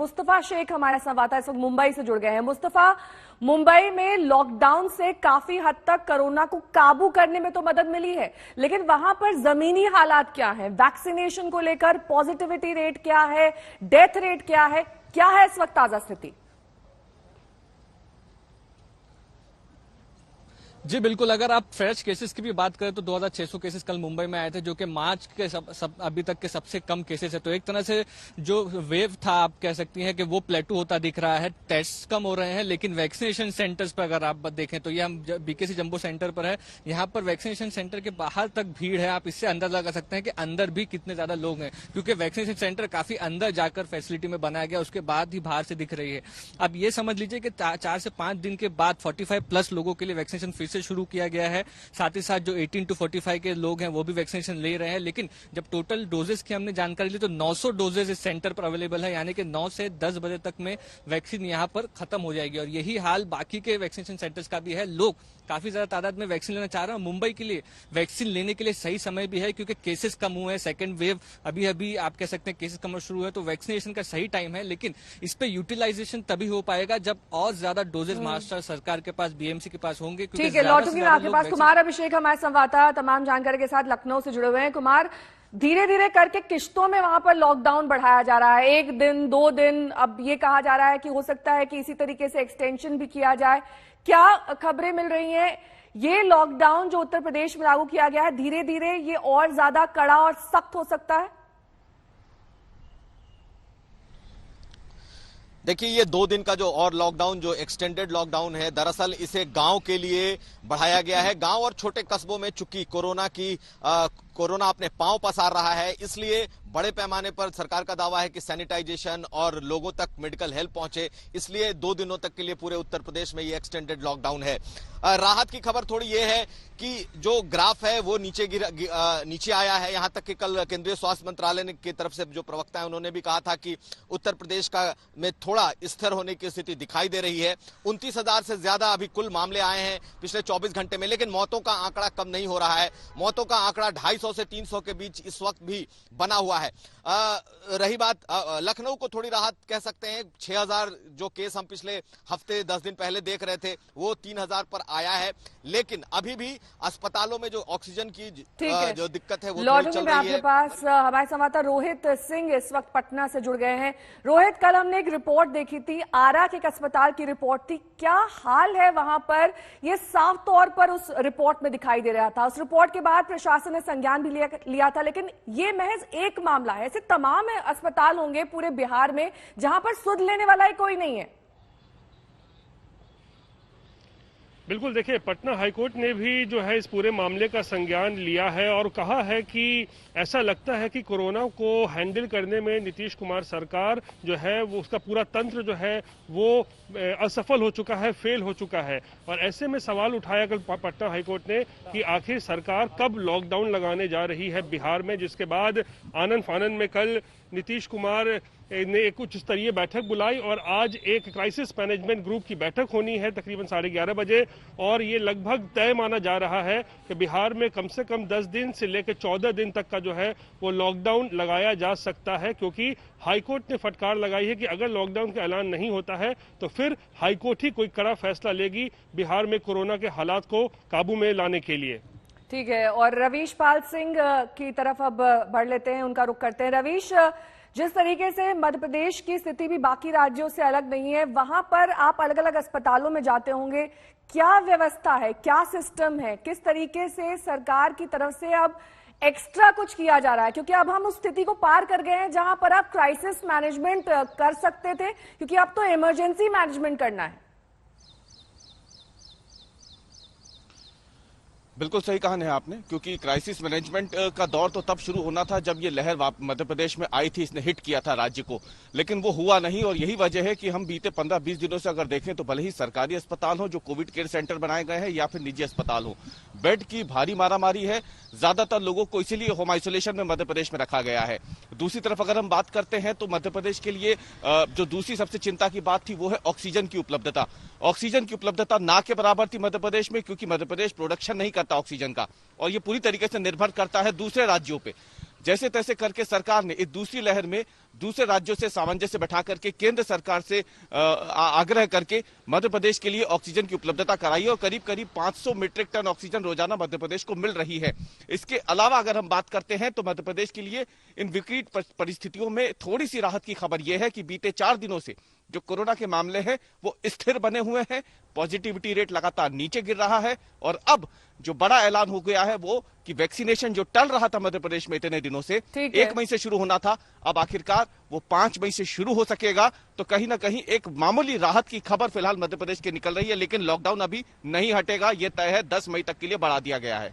मुस्तफा शेख हमारे संवाददाता इस वक्त मुंबई से जुड़ गए हैं। मुस्तफा, मुंबई में लॉकडाउन से काफी हद तक कोरोना को काबू करने में तो मदद मिली है, लेकिन वहां पर जमीनी हालात क्या हैं? वैक्सीनेशन को लेकर पॉजिटिविटी रेट क्या है, डेथ रेट क्या है इस वक्त ताजा स्थिति? जी बिल्कुल, अगर आप फ्रेश केसेस की भी बात करें तो 2600 केसेस कल मुंबई में आए थे, जो कि मार्च के अभी तक के सबसे कम केसेस है। तो एक तरह से जो वेव था, आप कह सकती हैं कि वो प्लेटू होता दिख रहा है। टेस्ट कम हो रहे हैं, लेकिन वैक्सीनेशन सेंटर्स पर अगर आप देखें तो ये हम बीकेसी जंबो सेंटर पर है, यहाँ पर वैक्सीनेशन सेंटर के बाहर तक भीड़ है। आप इससे अंदाजा लगा सकते हैं कि अंदर भी कितने ज्यादा लोग हैं, क्योंकि वैक्सीनेशन सेंटर काफी अंदर जाकर फैसिलिटी में बनाया गया, उसके बाद ही बाहर से दिख रही है। अब ये समझ लीजिए कि 4 से 5 दिन के बाद 45+ लोगों के लिए वैक्सीनेशन फिर से शुरू किया गया है। साथ ही साथ जो 18 to 45 के लोग हैं वो भी वैक्सीनेशन ले रहे हैं। लेकिन जब टोटल डोजेस की हमने जानकारी ली तो 900 डोजेस इस सेंटर पर अवेलेबल है, यानी कि 9 से 10 बजे तक में वैक्सीन यहां पर खत्म हो जाएगी। और यही हाल बाकी के वैक्सीनेशन सेंटर्स का भी है। लोग काफी ज्यादा तादाद में वैक्सीन लेना चाह रहे हैं। मुंबई के लिए वैक्सीन लेने के लिए सही समय भी है, क्योंकि केसेस कम हुए हैं। सेकंड वेव अभी आप कह सकते हैं केसेस कम शुरू है, तो वैक्सीनेशन का सही टाइम है। लेकिन इस पे यूटिलाइजेशन तभी हो पाएगा जब और ज्यादा डोजेज महाराष्ट्र सरकार के पास, बीएमसी के पास होंगे। ठीक है, लौटूंगी मैं आपके पास। कुमार अभिषेक हमारे संवाददाता तमाम जानकारी के साथ लखनऊ से जुड़े हुए हैं। कुमार, धीरे धीरे करके किश्तों में वहां पर लॉकडाउन बढ़ाया जा रहा है, 1 दिन 2 दिन, अब ये कहा जा रहा है कि हो सकता है कि इसी तरीके से एक्सटेंशन भी किया जाए। क्या खबरें मिल रही हैं? ये लॉकडाउन जो उत्तर प्रदेश में लागू किया गया है, धीरे धीरे ये और ज्यादा कड़ा और सख्त हो सकता है? देखिए, ये 2 दिन का जो और लॉकडाउन, जो एक्सटेंडेड लॉकडाउन है, दरअसल इसे गांव के लिए बढ़ाया गया है। गांव और छोटे कस्बों में चूंकि कोरोना अपने पांव पसार रहा है, इसलिए बड़े पैमाने पर सरकार का दावा है कि सैनिटाइजेशन और लोगों तक मेडिकल हेल्प पहुंचे, इसलिए 2 दिनों तक के लिए पूरे उत्तर प्रदेश में ये एक्सटेंडेड लॉकडाउन है। राहत की खबर थोड़ी ये है कि जो ग्राफ है वो नीचे आया है। यहां तक कि कल केंद्रीय स्वास्थ्य मंत्रालय की तरफ से जो प्रवक्ता है उन्होंने भी कहा था कि उत्तर प्रदेश में थोड़ा स्थिर होने की स्थिति दिखाई दे रही है। 29,000 से ज्यादा अभी कुल मामले आए हैं पिछले 24 घंटे में, लेकिन मौतों का आंकड़ा कम नहीं हो रहा है। मौतों का आंकड़ा 250 से 300 के बीच इस वक्त भी बना हुआ है। रही बात लखनऊ को, थोड़ी राहत कह सकते हैं। 6,000 जो केस हम पिछले हफ्ते 10 दिन पहले देख रहे थे वो 3,000 पर आया है, लेकिन अभी भी अस्पतालों में जो ऑक्सीजन की जो दिक्कत है वो थोड़ी चल रही है। आपके पास हमारे संवाददाता रोहित सिंह इस वक्त पटना से जुड़ गए हैं। रोहित, कल हमने एक रिपोर्ट देखी थी, आरा के एक अस्पताल की रिपोर्ट थी, क्या हाल है वहां पर? ये साफ तौर पर उस रिपोर्ट में दिखाई दे रहा था। उस रिपोर्ट के बाद प्रशासन ने संज्ञान भी लिया था, लेकिन ये महज एक मामला है। ऐसे तमाम अस्पताल होंगे पूरे बिहार में जहां पर सुध लेने वाला ही कोई नहीं है। बिल्कुल, देखिए, पटना हाईकोर्ट ने भी जो है इस पूरे मामले का संज्ञान लिया है और कहा है कि ऐसा लगता है कि कोरोना को हैंडल करने में नीतीश कुमार सरकार जो है वो, उसका पूरा तंत्र जो है वो असफल हो चुका है, फेल हो चुका है। और ऐसे में सवाल उठाया कल पटना हाईकोर्ट ने कि आखिर सरकार कब लॉकडाउन लगाने जा रही है बिहार में, जिसके बाद आनन फानन में कल नीतीश कुमार ने एक उच्च स्तरीय बैठक बुलाई और आज एक क्राइसिस मैनेजमेंट ग्रुप की बैठक होनी है तकरीबन 11:30 बजे। और ये लगभग तय माना जा रहा है कि बिहार में कम से कम 10 दिन से लेकर 14 दिन तक का जो है वो लॉकडाउन लगाया जा सकता है, क्योंकि हाईकोर्ट ने फटकार लगाई है कि अगर लॉकडाउन का ऐलान नहीं होता है तो फिर हाईकोर्ट ही कोई कड़ा फैसला लेगी बिहार में कोरोना के हालात को काबू में लाने के लिए। ठीक है, और रवीश पाल सिंह की तरफ अब बढ़ लेते हैं, उनका रुख करते हैं। रवीश, जिस तरीके से मध्य प्रदेश की स्थिति भी बाकी राज्यों से अलग नहीं है, वहां पर आप अलग अलग अस्पतालों में जाते होंगे, क्या व्यवस्था है, क्या सिस्टम है, किस तरीके से सरकार की तरफ से अब एक्स्ट्रा कुछ किया जा रहा है? क्योंकि अब हम उस स्थिति को पार कर गए हैं जहां पर आप क्राइसिस मैनेजमेंट कर सकते थे, क्योंकि अब तो इमरजेंसी मैनेजमेंट करना है। बिल्कुल सही कहा है आपने, क्योंकि क्राइसिस मैनेजमेंट का दौर तो तब शुरू होना था जब ये लहर मध्य प्रदेश में आई थी, इसने हिट किया था राज्य को, लेकिन वो हुआ नहीं। और यही वजह है कि हम बीते 15-20 दिनों से अगर देखें तो भले ही सरकारी अस्पताल हो जो कोविड केयर सेंटर बनाए गए हैं या फिर निजी अस्पताल हो, बेड की भारी मारामारी है। ज्यादातर लोगों को इसीलिए होम आइसोलेशन में मध्य प्रदेश में रखा गया है। दूसरी तरफ अगर हम बात करते हैं तो मध्य प्रदेश के लिए जो दूसरी सबसे चिंता की बात थी वो है ऑक्सीजन की उपलब्धता। ऑक्सीजन की उपलब्धता ना के बराबर थी मध्य प्रदेश में, क्योंकि मध्य प्रदेश प्रोडक्शन नहीं करता ऑक्सीजन का और ये पूरी तरीके से निर्भर करता है दूसरे राज्यों पे। जैसे तैसे करके सरकार ने इस दूसरी लहर में दूसरे राज्यों से सामंजस्य बैठा करके केंद्र सरकार से आग्रह करके मध्य प्रदेश के लिए ऑक्सीजन की उपलब्धता कराई है और करीब करीब 500 मीट्रिक टन ऑक्सीजन रोजाना मध्य प्रदेश को मिल रही है। इसके अलावा अगर हम बात करते हैं तो मध्य प्रदेश के लिए इन विकट परिस्थितियों में थोड़ी सी राहत की खबर यह है कि बीते 4 दिनों से जो कोरोना के मामले हैं वो स्थिर बने हुए हैं, पॉजिटिविटी रेट लगातार नीचे गिर रहा है और अब जो बड़ा ऐलान हो गया है वो कि वैक्सीनेशन जो टल रहा था मध्य प्रदेश में इतने दिनों से 1 मई से शुरू होना था, अब आखिरकार वो 5 मई से शुरू हो सकेगा। तो कहीं ना कहीं एक मामूली राहत की खबर फिलहाल मध्य प्रदेश के निकल रही है, लेकिन लॉकडाउन अभी नहीं हटेगा, ये तय है 10 मई तक के लिए बढ़ा दिया गया है।